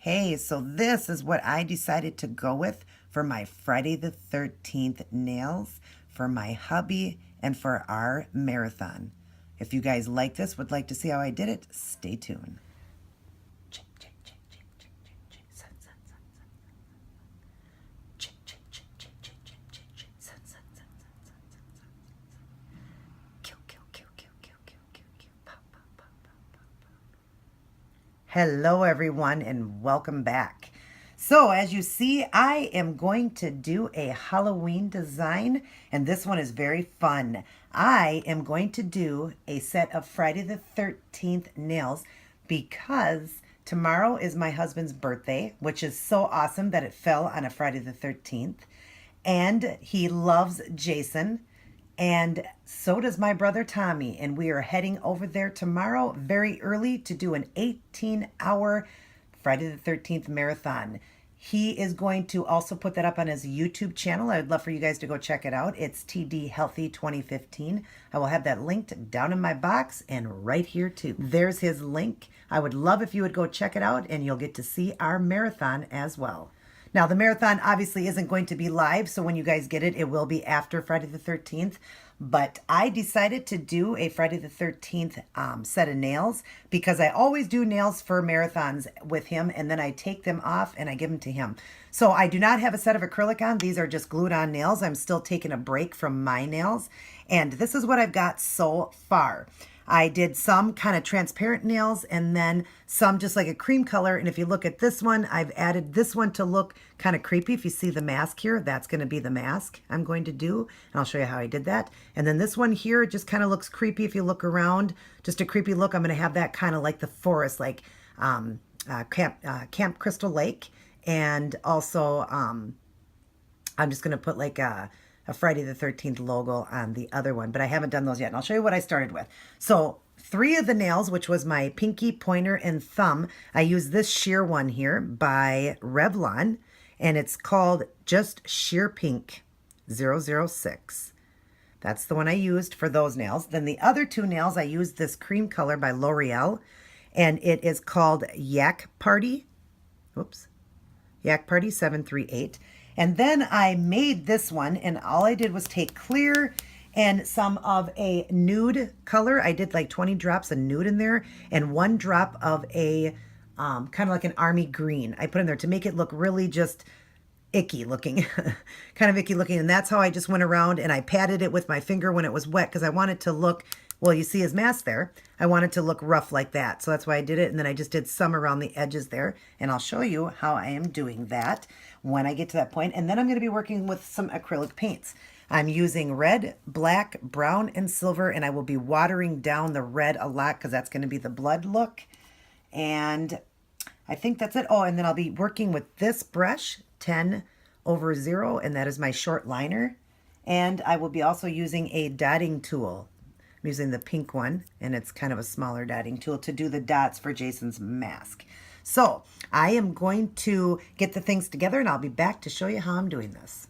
Okay, so this is what I decided to go with for my Friday the 13th nails for my hubby and for our marathon. If you guys like this, would like to see how I did it, stay tuned. Hello everyone and welcome back. So as you see, I am going to do a Halloween design and this one is very fun. I am going to do a set of Friday the 13th nails because tomorrow is my husband's birthday, which is so awesome that it fell on a Friday the 13th. And he loves Jason. And so does my brother Tommy. And we are heading over there tomorrow very early to do an 18-hour Friday the 13th marathon. He is going to also put that up on his YouTube channel. I would love for you guys to go check it out. It's TD Healthy 2015. I will have that linked down in my box and right here too. There's his link. I would love if you would go check it out and you'll get to see our marathon as well. Now, the marathon obviously isn't going to be live, so when you guys get it, it will be after Friday the 13th. But I decided to do a Friday the 13th set of nails because I always do nails for marathons with him, and then I take them off and I give them to him. So I do not have a set of acrylic on. These are just glued on nails. I'm still taking a break from my nails, and this is what I've got so far. I did some kind of transparent nails and then some just like a cream color. And if you look at this one, I've added this one to look kind of creepy. If you see the mask here, that's going to be the mask I'm going to do. And I'll show you how I did that. And then this one here just kind of looks creepy. If you look around, just a creepy look. I'm going to have that kind of like the forest, like Camp Crystal Lake. And also I'm just going to put like a Friday the 13th logo on the other one, but I haven't done those yet. And I'll show you what I started with. So 3 of the nails, which was my pinky, pointer, and thumb, I used this sheer one here by Revlon, and it's called Just Sheer Pink 006. That's the one I used for those nails. Then the other 2 nails, I used this cream color by L'Oreal, and it is called Yak Party. Oops. Yak Party 738. And then I made this one, and all I did was take clear and some of a nude color. I did like 20 drops of nude in there and 1 drop of a kind of like an army green. I put in there to make it look really just icky looking, kind of icky looking. And that's how I just went around and I patted it with my finger when it was wet because I wanted to look, well, you see his mask there. I wanted to look rough like that. So that's why I did it. And then I just did some around the edges there. And I'll show you how I am doing that when I get to that point. And then I'm going to be working with some acrylic paints. I'm using red, black, brown, and silver. And I will be watering down the red a lot because that's going to be the blood look. And I think that's it. Oh, and then I'll be working with this brush, 10/0. And that is my short liner. And I will be also using a dotting tool. I'm using the pink one, and it's kind of a smaller dotting tool to do the dots for Jason's mask. So I am going to get the things together, and I'll be back to show you how I'm doing this.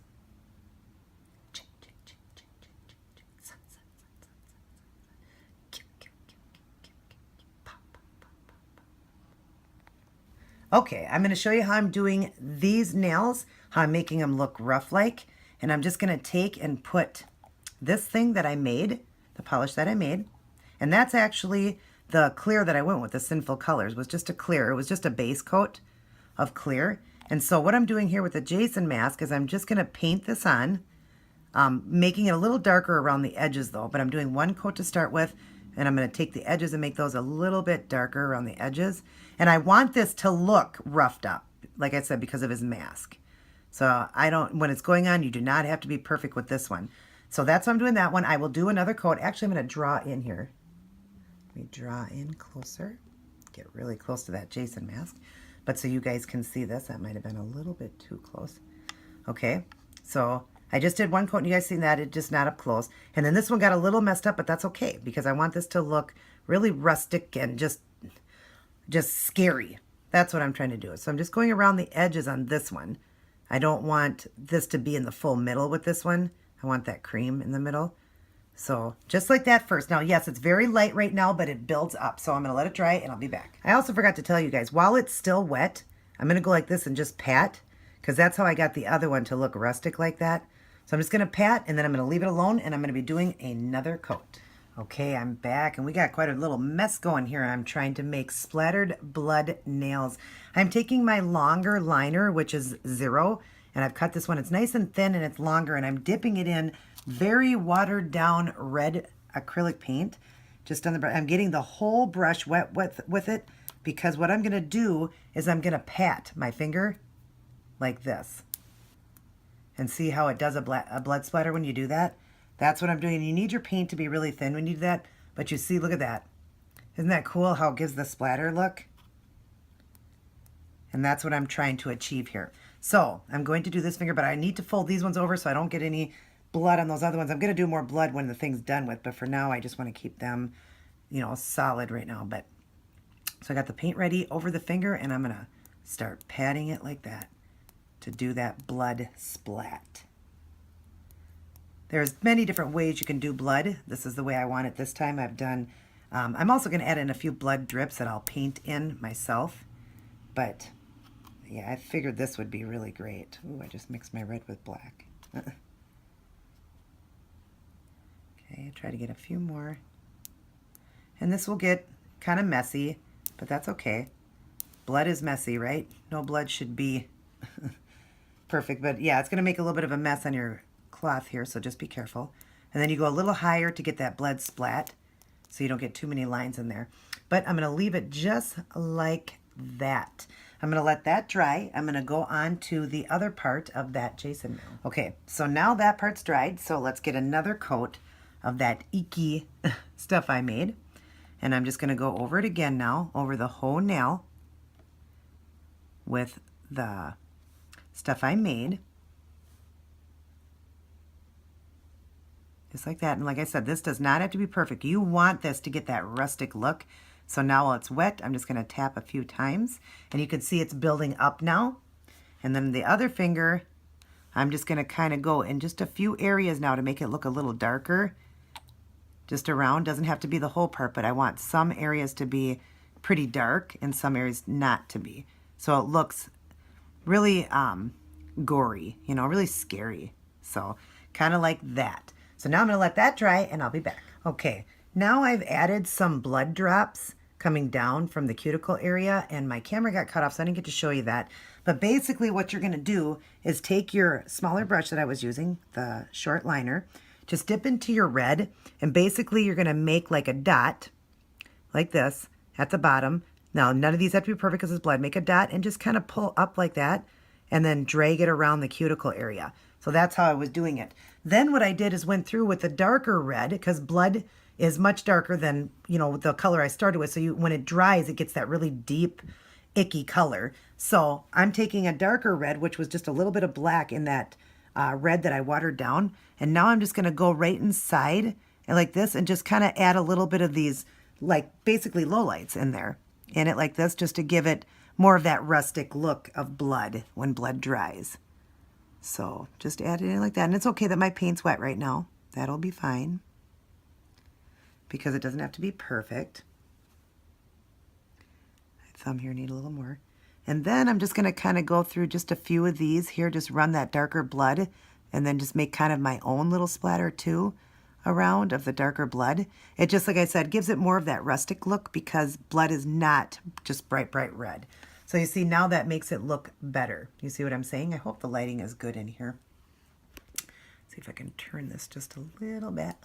Okay, I'm going to show you how I'm doing these nails, how I'm making them look rough like, and I'm just going to take and put this thing that I made, the polish that I made, and that's actually the clear that I went with, the Sinful Colors, was just a clear. It was just a base coat of clear. And so what I'm doing here with the Jason mask is I'm just going to paint this on, making it a little darker around the edges though, but I'm doing 1 coat to start with, and I'm going to take the edges and make those a little bit darker around the edges. And I want this to look roughed up, like I said, because of his mask. So when it's going on, you do not have to be perfect with this one. So that's why I'm doing that one. I will do another coat. Actually, I'm going to draw in here. Let me draw in closer. Get really close to that Jason mask. But so you guys can see this. That might have been a little bit too close. Okay, so I just did 1 coat, and you guys see that. It's just not up close. And then this one got a little messed up, but that's okay because I want this to look really rustic and just scary. That's what I'm trying to do. So I'm just going around the edges on this one. I don't want this to be in the full middle with this one. I want that cream in the middle. So just like that first. Now, yes, it's very light right now, but it builds up. So I'm going to let it dry and I'll be back. I also forgot to tell you guys, while it's still wet, I'm going to go like this and just pat, because that's how I got the other one to look rustic like that. So I'm just going to pat, and then I'm going to leave it alone, and I'm going to be doing another coat. Okay, I'm back, and we got quite a little mess going here. I'm trying to make splattered blood nails. I'm taking my longer liner, which is 0, and I've cut this one. It's nice and thin, and it's longer, and I'm dipping it in very watered down red acrylic paint. Just on the brush. I'm getting the whole brush wet with it, because what I'm going to do is I'm going to pat my finger like this. And see how it does a blood splatter when you do that? That's what I'm doing. You need your paint to be really thin when you do that. But you see, look at that. Isn't that cool how it gives the splatter look? And that's what I'm trying to achieve here. So I'm going to do this finger, but I need to fold these ones over so I don't get any blood on those other ones. I'm going to do more blood when the thing's done with. But for now, I just want to keep them, you know, solid right now. But so I got the paint ready over the finger, and I'm going to start patting it like that to do that blood splat. There's many different ways you can do blood. This is the way I want it this time. I've done, I'm also going to add in a few blood drips that I'll paint in myself. But yeah, I figured this would be really great. Ooh, I just mixed my red with black. Okay, try to get a few more. And this will get kind of messy, but that's okay. Blood is messy, right? No blood should be perfect, but yeah, it's going to make a little bit of a mess on your cloth here, so just be careful. And then you go a little higher to get that blood splat, so you don't get too many lines in there. But I'm going to leave it just like that. I'm going to let that dry. I'm going to go on to the other part of that Jason nail. Okay, so now that part's dried, so let's get another coat of that icky stuff I made. And I'm just going to go over it again now, over the whole nail with the stuff I made. Just like that. And like I said, this does not have to be perfect. You want this to get that rustic look. So now while it's wet, I'm just going to tap a few times. And you can see it's building up now. And then the other finger, I'm just going to kind of go in just a few areas now to make it look a little darker. Just around. Doesn't have to be the whole part, but I want some areas to be pretty dark and some areas not to be. So it looks really gory, you know, really scary. So kind of like that. So now I'm going to let that dry, and I'll be back. Okay, now I've added some blood drops coming down from the cuticle area, and my camera got cut off, so I didn't get to show you that. But basically what you're going to do is take your smaller brush that I was using, the short liner, just dip into your red, and basically you're going to make like a dot, like this, at the bottom. Now, none of these have to be perfect because it's blood. Make a dot and just kind of pull up like that, and then drag it around the cuticle area. So that's how I was doing it. Then what I did is went through with the darker red, because blood is much darker than, you know, the color I started with. So when it dries, it gets that really deep, icky color. So I'm taking a darker red, which was just a little bit of black in that red that I watered down. And now I'm just going to go right inside and like this and just kind of add a little bit of these, like basically lowlights in there. In it like this, just to give it more of that rustic look of blood when blood dries. So just add it in like that. And it's okay that my paint's wet right now. That'll be fine, because it doesn't have to be perfect. My thumb here need a little more. And then I'm just going to kind of go through just a few of these here, just run that darker blood, and then just make kind of my own little splatter too around of the darker blood. It just, like I said, gives it more of that rustic look, because blood is not just bright, bright red. So you see, now that makes it look better. You see what I'm saying? I hope the lighting is good in here. See if I can turn this just a little bit.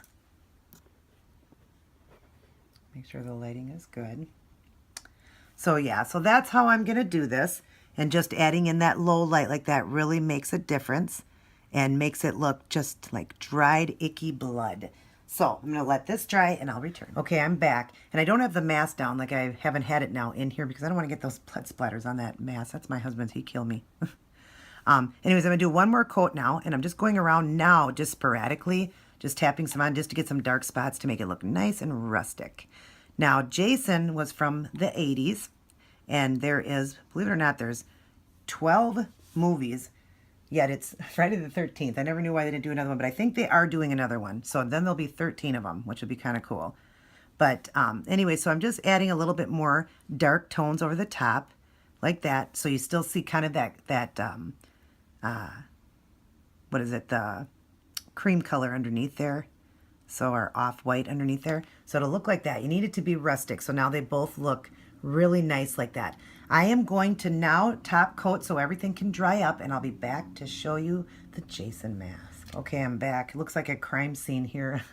Make sure the lighting is good. So yeah, so that's how I'm going to do this. And just adding in that low light like that really makes a difference and makes it look just like dried, icky blood. So I'm going to let this dry and I'll return. Okay, I'm back. And I don't have the mask down, like I haven't had it now in here, because I don't want to get those blood splatters on that mask. That's my husband's. He'd kill me. Anyways, I'm going to do one more coat now, and I'm just going around now just sporadically, just tapping some on just to get some dark spots to make it look nice and rustic. Now, Jason was from the 80s, and there is, believe it or not, there's 12 movies, yet it's Friday the 13th. I never knew why they didn't do another one, but I think they are doing another one. So then there'll be 13 of them, which would be kind of cool. But anyway, so I'm just adding a little bit more dark tones over the top, like that. So you still see kind of that what is it, the cream color underneath there. So our off-white underneath there. So it'll look like that. You need it to be rustic. So now they both look really nice like that. I am going to now top coat so everything can dry up, and I'll be back to show you the Jason mask. Okay, I'm back. It looks like a crime scene here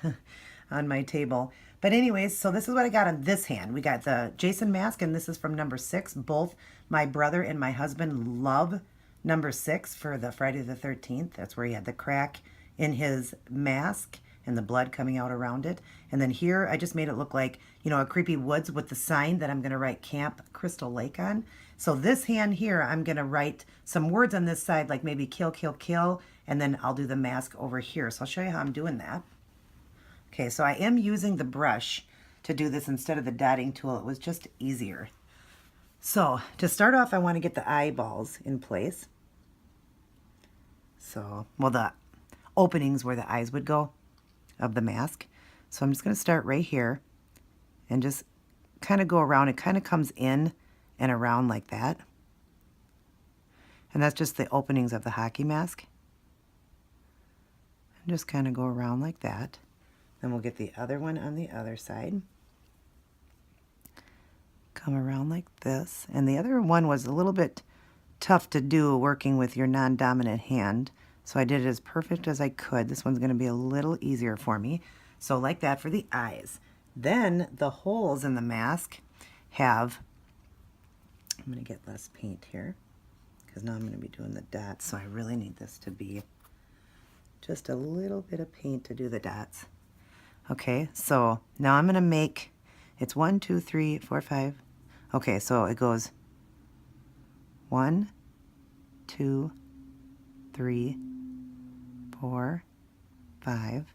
on my table. But anyways, so this is what I got on this hand. We got the Jason mask, and this is from number 6. Both my brother and my husband love number 6 for the Friday the 13th. That's where he had the crack in his mask and the blood coming out around it. And then here, I just made it look like, you know, a creepy woods with the sign that I'm going to write Camp Crystal Lake on. So this hand here, I'm going to write some words on this side, like maybe kill, kill, kill, and then I'll do the mask over here. So I'll show you how I'm doing that. Okay, so I am using the brush to do this instead of the dotting tool. It was just easier. So to start off, I want to get the eyeballs in place. So, well, the openings where the eyes would go of the mask. So I'm just going to start right here and just kind of go around. It kind of comes in and around like that. And that's just the openings of the hockey mask. And just kind of go around like that. Then we'll get the other one on the other side. Come around like this. And the other one was a little bit tough to do working with your non-dominant hand. So I did it as perfect as I could. This one's going to be a little easier for me. So like that for the eyes. Then the holes in the mask have, I'm going to get less paint here because now I'm going to be doing the dots. So I really need this to be just a little bit of paint to do the dots. Okay, so now I'm going to make, it's 1, 2, 3, 4, 5. Okay, so it goes 1, 2, 3, 4, 5,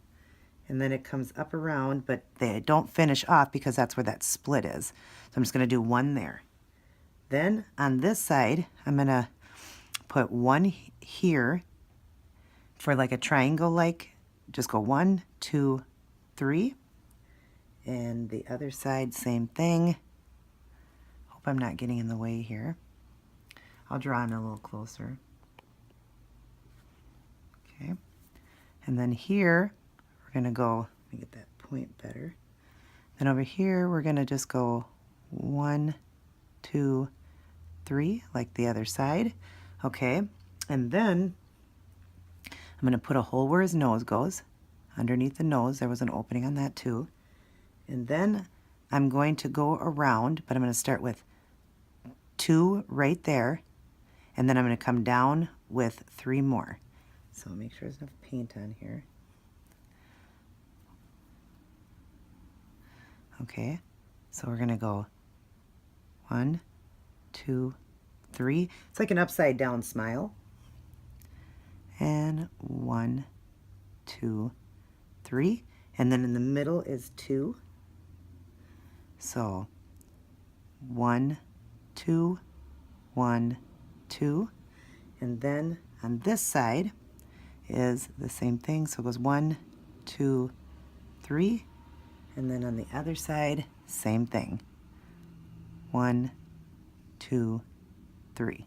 and then it comes up around, but they don't finish off because that's where that split is. So I'm just going to do 1 there. Then on this side, I'm going to put 1 here for like a triangle, like just go 1, 2, 3, and the other side, same thing. Hope I'm not getting in the way here. I'll draw in a little closer. Okay. And then here, we're going to go, let me get that point better. Then over here, we're going to just go 1, 2, 3, like the other side. Okay. And then I'm going to put a hole where his nose goes. Underneath the nose, there was an opening on that too. And then I'm going to go around, but I'm going to start with 2 right there. And then I'm going to come down with 3 more. So make sure there's enough paint on here. Okay, so we're going to go 1, 2, 3. It's like an upside down smile. And 1, 2, 3. And then in the middle is 2. So 1, 2, 1, 2. And then on this side is the same thing. So it goes 1, 2, 3. And then on the other side, same thing. 1, 2, 3.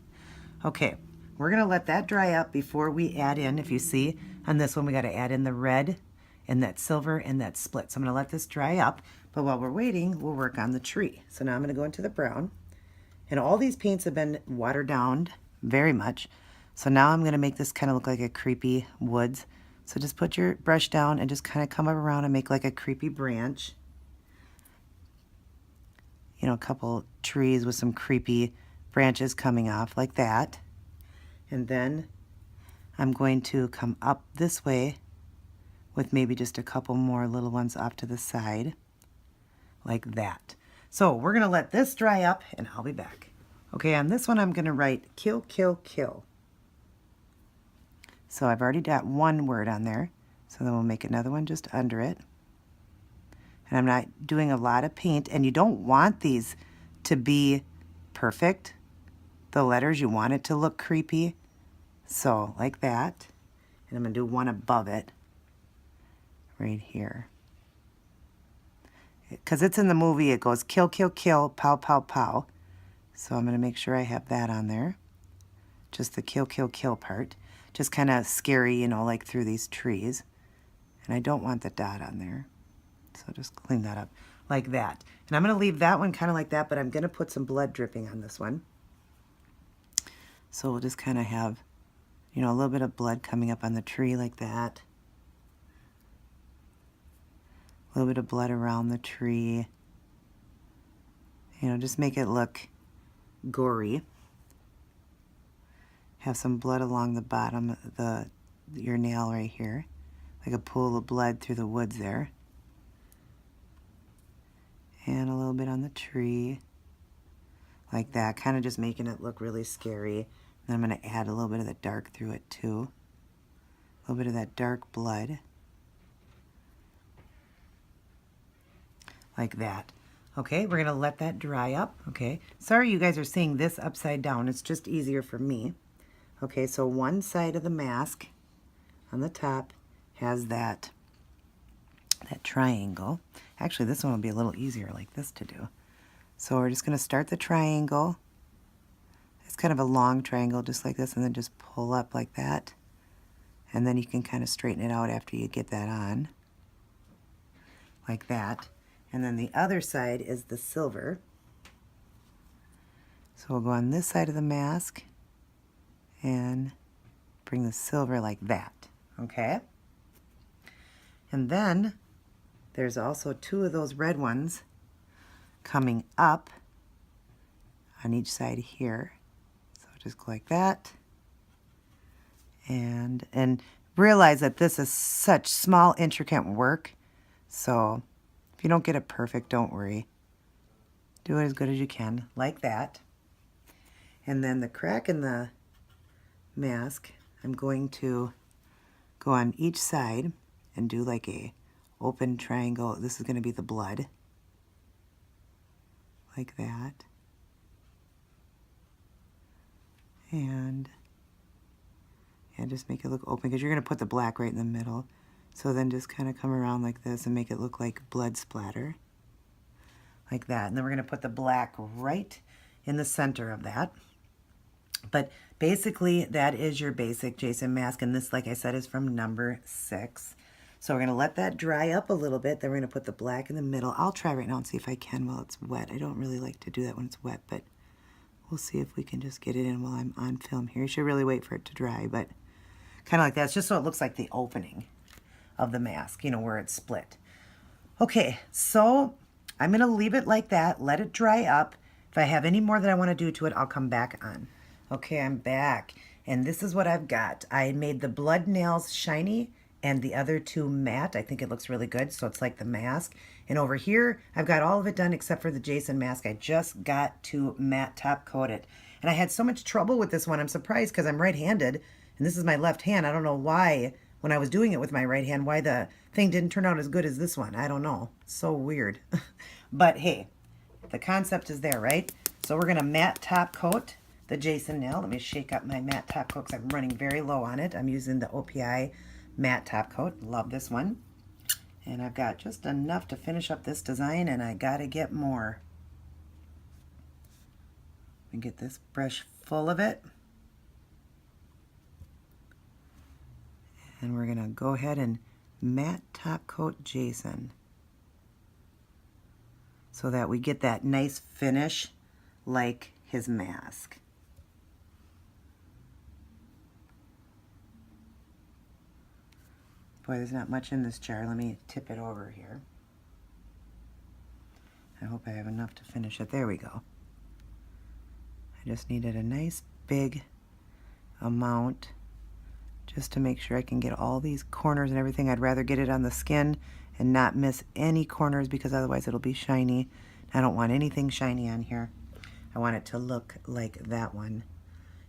Okay, we're going to let that dry up before we add in, if you see, on this one we got to add in the red and that silver and that split. So I'm going to let this dry up, but while we're waiting, we'll work on the tree. So now I'm going to go into the brown. And all these paints have been watered down very much. So now I'm going to make this kind of look like a creepy woods. So just put your brush down and just kind of come around and make like a creepy branch. You know, a couple trees with some creepy branches coming off like that. And then I'm going to come up this way with maybe just a couple more little ones off to the side like that. So we're going to let this dry up and I'll be back. Okay, on this one I'm going to write kill, kill, kill. So I've already got 1 word on there. So then we'll make another one just under it. And I'm not doing a lot of paint. And you don't want these to be perfect. The letters, you want it to look creepy. So like that. And I'm going to do 1 above it. Right here. Because it's in the movie, it goes kill, kill, kill, pow, pow, pow. So I'm going to make sure I have that on there. Just the kill, kill, kill part. Just kind of scary, you know, like through these trees. And I don't want the dot on there. So just clean that up like that. And I'm going to leave that one kind of like that, but I'm going to put some blood dripping on this one. So we'll just kind of have, you know, a little bit of blood coming up on the tree like that. A little bit of blood around the tree. You know, just make it look gory. Have some blood along the bottom of your nail right here. Like a pool of blood through the woods there. And a little bit on the tree. Like that, kind of just making it look really scary. And I'm going to add a little bit of the dark through it too. A little bit of that dark blood. Like that. Okay, we're going to let that dry up. Okay, sorry you guys are seeing this upside down. It's just easier for me. Okay, so one side of the mask on the top has that triangle. Actually, this one will be a little easier like this to do. So we're just going to start the triangle. It's kind of a long triangle just like this, and then just pull up like that. And then you can kind of straighten it out after you get that on. Like that. And then the other side is the silver. So we'll go on this side of the mask and bring the silver like that. Okay? And then there's also two of those red ones coming up on each side here. So just go like that. And realize that this is such small, intricate work. So if you don't get it perfect, don't worry. Do it as good as you can, like that. And then the crack in the mask, I'm going to go on each side and do like a open triangle. This is going to be the blood. Like that. And just make it look open, because you're going to put the black right in the middle. So then just kind of come around like this and make it look like blood splatter. Like that. And then we're going to put the black right in the center of that. But basically, that is your basic Jason mask. And this, like I said, is from number 6. So we're going to let that dry up a little bit. Then we're going to put the black in the middle. I'll try right now and see if I can while it's wet. I don't really like to do that when it's wet, but we'll see if we can just get it in while I'm on film here. You should really wait for it to dry, but kind of like that. It's just so it looks like the opening of the mask, you know, where it's split. Okay, so I'm going to leave it like that. Let it dry up. If I have any more that I want to do to it, I'll come back on. Okay, I'm back. And this is what I've got. I made the blood nails shiny and the other two matte. I think it looks really good, so it's like the mask. And over here, I've got all of it done except for the Jason mask. I just got to matte top coat it. And I had so much trouble with this one. I'm surprised because I'm right-handed, and this is my left hand. I don't know why, when I was doing it with my right hand, why the thing didn't turn out as good as this one. I don't know. So weird. But hey, the concept is there, right? So we're going to matte top coat the Jason nail. Let me shake up my matte top coat because I'm running very low on it. I'm using the OPI matte top coat. Love this one. And I've got just enough to finish up this design, and I got to get more. And get this brush full of it. And we're going to go ahead and matte top coat Jason so that we get that nice finish like his mask. Boy, there's not much in this jar. Let me tip it over here. I hope I have enough to finish it. There we go. I just needed a nice big amount just to make sure I can get all these corners and everything. I'd rather get it on the skin and not miss any corners because otherwise it'll be shiny. I don't want anything shiny on here. I want it to look like that one.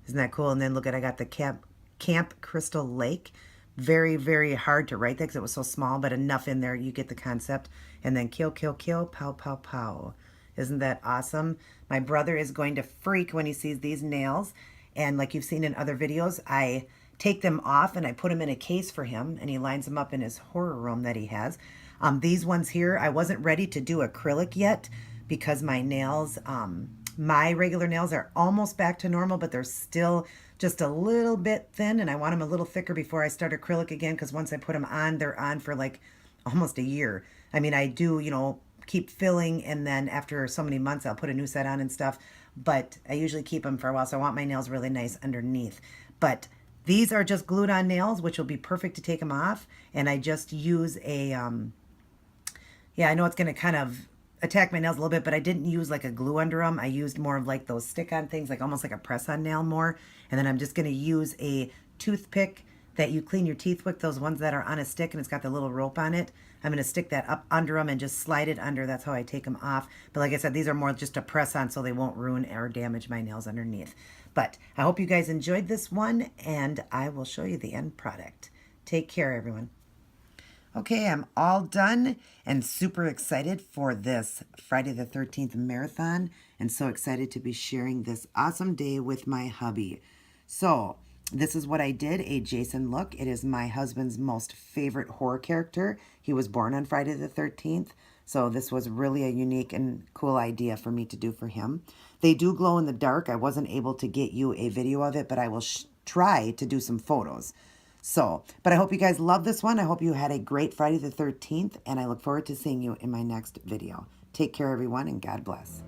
Isn't that cool? And then look at, I got the Camp Crystal Lake. Very, very hard to write that because it was so small, but enough in there, you get the concept. And then kill, kill, kill, pow, pow, pow. Isn't that awesome? My brother is going to freak when he sees these nails. And like you've seen in other videos, I take them off and I put them in a case for him, and he lines them up in his horror room that he has. These ones here, I wasn't ready to do acrylic yet because my nails, My regular nails are almost back to normal, but they're still just a little bit thin, and I want them a little thicker before I start acrylic again, because once I put them on, they're on for like almost a year. I mean, I do, keep filling, and then after so many months, I'll put a new set on and stuff, but I usually keep them for a while, so I want my nails really nice underneath. But these are just glued on nails, which will be perfect to take them off, and I just use a, yeah, I know it's going to kind of attack my nails a little bit, but I didn't use like a glue under them. I used more of like those stick-on things, like almost like a press-on nail more. And then I'm just going to use a toothpick that you clean your teeth with, those ones that are on a stick and it's got the little rope on it. I'm going to stick that up under them and just slide it under. That's how I take them off. But like I said, these are more just a press-on so they won't ruin or damage my nails underneath. But I hope you guys enjoyed this one, and I will show you the end product. Take care, everyone. Okay, I'm all done and super excited for this Friday the 13th marathon, and so excited to be sharing this awesome day with my hubby. So this is what I did, a Jason look. It is my husband's most favorite horror character. He was born on Friday the 13th, so this was really a unique and cool idea for me to do for him. They do glow in the dark. I wasn't able to get you a video of it, but I will try to do some photos. So, but I hope you guys love this one. I hope you had a great Friday the 13th, and I look forward to seeing you in my next video. Take care, everyone, and God bless.